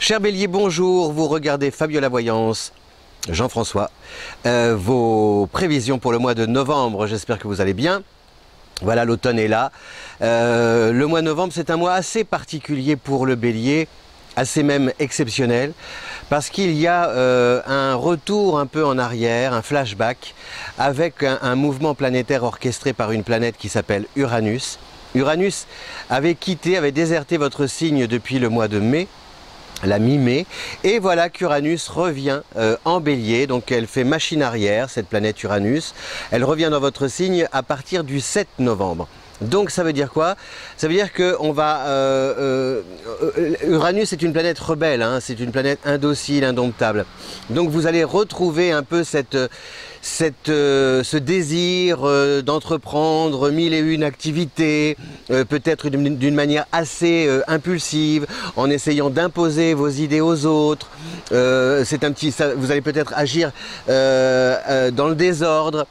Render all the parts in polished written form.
Cher Bélier, bonjour, vous regardez Fabio la Voyance, Jean-François. Vos prévisions pour le mois de novembre, j'espère que vous allez bien. Voilà, l'automne est là. Le mois de novembre, c'est un mois assez particulier pour le Bélier, assez même exceptionnel, parce qu'il y a un retour un peu en arrière, un flashback, avec un mouvement planétaire orchestré par une planète qui s'appelle Uranus. Uranus avait déserté votre signe depuis le mois de mai, la mi-mai, et voilà qu'Uranus revient en Bélier, donc elle fait machine arrière, cette planète Uranus. Elle revient dans votre signe à partir du 7 novembre. Donc ça veut dire quoi? Ça veut dire que on va Uranus est une planète rebelle, hein, c'est une planète indocile, indomptable. Donc vous allez retrouver un peu ce désir d'entreprendre mille et une activités, peut-être d'une manière assez impulsive, en essayant d'imposer vos idées aux autres. Vous allez peut-être agir dans le désordre.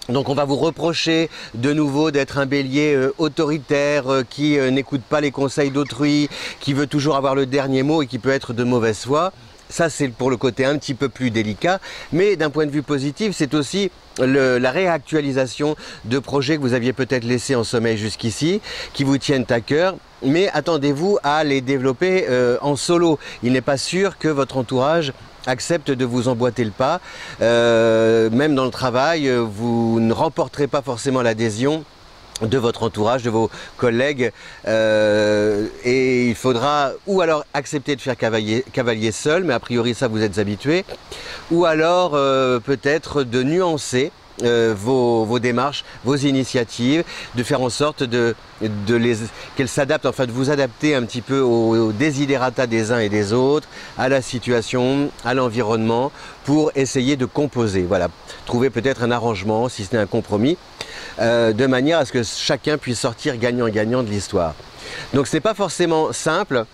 Donc on va vous reprocher de nouveau d'être un bélier autoritaire qui n'écoute pas les conseils d'autrui, qui veut toujours avoir le dernier mot et qui peut être de mauvaise foi. Ça c'est pour le côté un petit peu plus délicat, mais d'un point de vue positif, c'est aussi la réactualisation de projets que vous aviez peut-être laissés en sommeil jusqu'ici, qui vous tiennent à cœur. Mais attendez-vous à les développer en solo. Il n'est pas sûr que votre entourage accepte de vous emboîter le pas. Même dans le travail, vous ne remporterez pas forcément l'adhésion de votre entourage, de vos collègues, et il faudra ou alors accepter de faire cavalier seul, mais a priori ça vous êtes habitué, ou alors peut-être de nuancer vos démarches, vos initiatives, de faire en sorte qu'elles s'adaptent, enfin de vous adapter un petit peu aux desiderata des uns et des autres, à la situation, à l'environnement, pour essayer de composer. Voilà, trouver peut-être un arrangement, si ce n'est un compromis, de manière à ce que chacun puisse sortir gagnant-gagnant de l'histoire. Donc ce n'est pas forcément simple,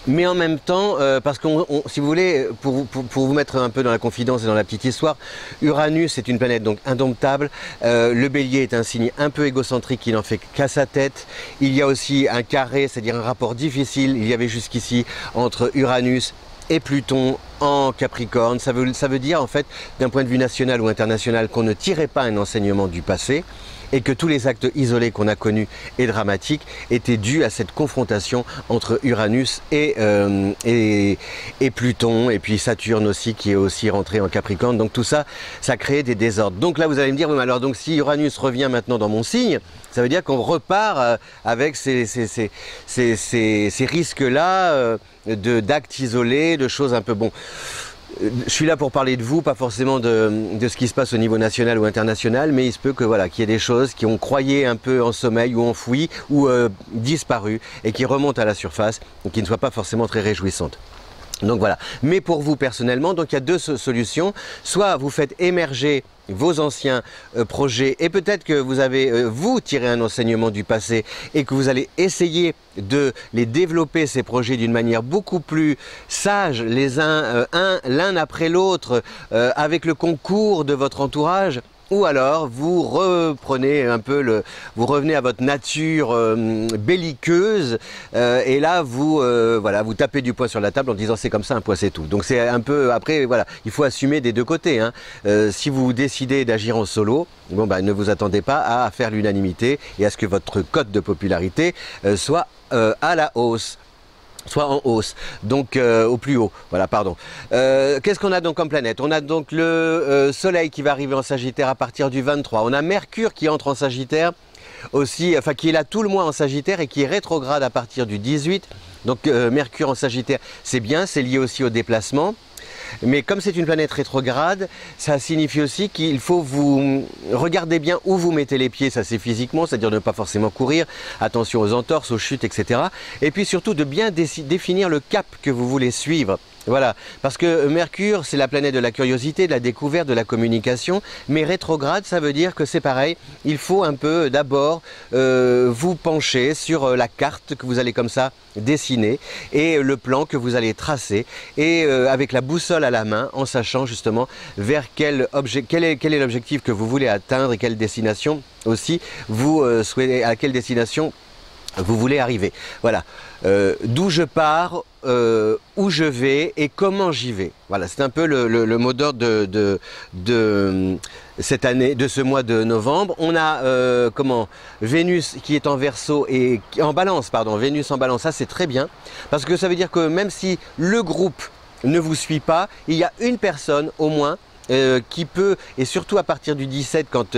mais en même temps, parce que si vous voulez, pour vous mettre un peu dans la confidence et dans la petite histoire, Uranus est une planète donc indomptable, le Bélier est un signe un peu égocentrique qui n'en fait qu'à sa tête, il y a aussi un carré, c'est-à-dire un rapport difficile, il y avait jusqu'ici entre Uranus et Pluton en Capricorne. Ça veut dire en fait, d'un point de vue national ou international, qu'on ne tirait pas un enseignement du passé, et que tous les actes isolés qu'on a connus et dramatiques étaient dus à cette confrontation entre Uranus et Pluton, et puis Saturne aussi qui est aussi rentré en Capricorne. Donc tout ça, ça crée des désordres. Donc là vous allez me dire, oui, mais alors donc si Uranus revient maintenant dans mon signe, ça veut dire qu'on repart avec ces risques-là d'actes isolés, de choses un peu bon. Je suis là pour parler de vous, pas forcément de ce qui se passe au niveau national ou international, mais il se peut que voilà, qu'il y ait des choses qui ont croyé un peu en sommeil ou enfouies ou disparu et qui remontent à la surface et qui ne soient pas forcément très réjouissantes. Donc voilà. Mais pour vous personnellement, donc il y a deux solutions. Soit vous faites émerger vos anciens projets et peut-être que vous avez vous tiré un enseignement du passé et que vous allez essayer de les développer, ces projets, d'une manière beaucoup plus sage, l'un après l'autre, avec le concours de votre entourage. Ou alors vous reprenez un peu vous revenez à votre nature belliqueuse et là vous vous tapez du poing sur la table en disant c'est comme ça, un point c'est tout. Donc c'est un peu, après voilà, il faut assumer des deux côtés, hein. Si vous décidez d'agir en solo, bon ne vous attendez pas à faire l'unanimité et à ce que votre cote de popularité soit à la hausse. Soit en hausse, donc au plus haut, voilà, pardon. Qu'est-ce qu'on a donc comme planète? On a donc le Soleil qui va arriver en Sagittaire à partir du 23. On a Mercure qui entre en Sagittaire aussi, enfin qui est là tout le mois en Sagittaire et qui est rétrograde à partir du 18. Donc Mercure en Sagittaire, c'est bien, c'est lié aussi au déplacement. Mais comme c'est une planète rétrograde, ça signifie aussi qu'il faut vous regarder bien où vous mettez les pieds, ça c'est physiquement, c'est-à-dire ne pas forcément courir, attention aux entorses, aux chutes, etc. Et puis surtout de bien définir le cap que vous voulez suivre. Voilà, parce que Mercure, c'est la planète de la curiosité, de la découverte, de la communication, mais rétrograde, ça veut dire que c'est pareil, il faut un peu d'abord vous pencher sur la carte que vous allez comme ça dessiner et le plan que vous allez tracer et avec la boussole à la main, en sachant justement vers quel est l'objectif que vous voulez atteindre et quelle destination aussi vous souhaitez, à quelle destination vous voulez arriver. Voilà, d'où je pars, où je vais et comment j'y vais. Voilà, c'est un peu le mot d'ordre de cette année, de ce mois de novembre. On a Vénus qui est en Verseau et en Balance, pardon, Vénus en Balance. Ça, c'est très bien parce que ça veut dire que même si le groupe ne vous suit pas, il y a une personne au moins qui peut, et surtout à partir du 17 quand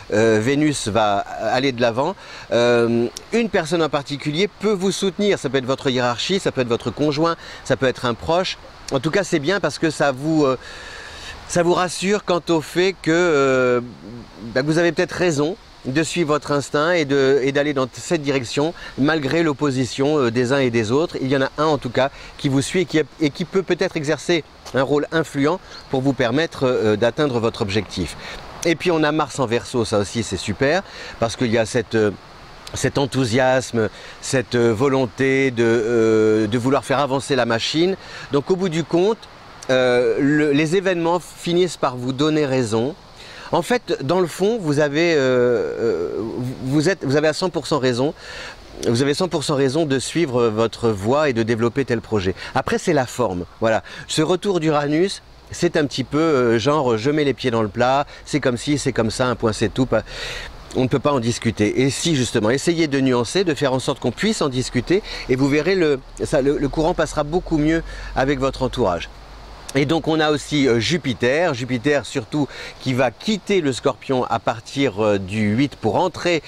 Vénus va aller de l'avant, une personne en particulier peut vous soutenir. Ça peut être votre hiérarchie, ça peut être votre conjoint, ça peut être un proche. En tout cas, c'est bien parce que ça vous rassure quant au fait que vous avez peut-être raison de suivre votre instinct et d'aller dans cette direction malgré l'opposition des uns et des autres. Il y en a un en tout cas qui vous suit et qui peut peut-être exercer un rôle influent pour vous permettre d'atteindre votre objectif. Et puis on a Mars en Verseau, ça aussi c'est super parce qu'il y a cet enthousiasme, cette volonté de vouloir faire avancer la machine. Donc au bout du compte, les événements finissent par vous donner raison. En fait, dans le fond, vous avez à 100% raison. Vous avez 100% raison de suivre votre voie et de développer tel projet. Après, c'est la forme. Voilà. Ce retour d'Uranus, c'est un petit peu genre je mets les pieds dans le plat, c'est comme ci, c'est comme ça, un point c'est tout. On ne peut pas en discuter. Et si justement, essayez de nuancer, de faire en sorte qu'on puisse en discuter, et vous verrez, le courant passera beaucoup mieux avec votre entourage. Et donc on a aussi Jupiter surtout qui va quitter le Scorpion à partir du 8 pour entrer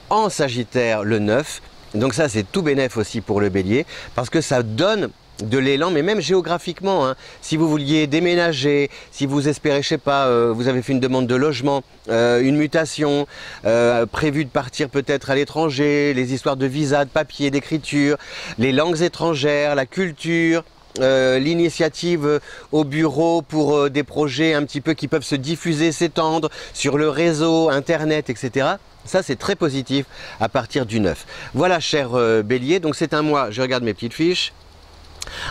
en Sagittaire le 9. Donc ça c'est tout bénef aussi pour le Bélier parce que ça donne de l'élan, mais même géographiquement, hein. Si vous vouliez déménager, si vous espérez, je sais pas, vous avez fait une demande de logement, une mutation, prévu de partir peut-être à l'étranger, les histoires de visa, de papier, d'écriture, les langues étrangères, la culture, l'initiative au bureau pour des projets un petit peu qui peuvent se diffuser, s'étendre sur le réseau, internet, etc. Ça c'est très positif à partir du 9. Voilà cher Bélier, donc c'est un mois, je regarde mes petites fiches,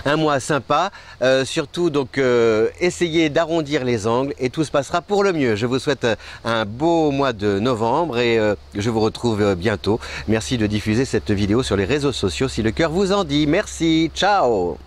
un mois sympa, surtout donc essayez d'arrondir les angles et tout se passera pour le mieux. Je vous souhaite un beau mois de novembre et je vous retrouve bientôt. Merci de diffuser cette vidéo sur les réseaux sociaux si le cœur vous en dit. Merci, ciao.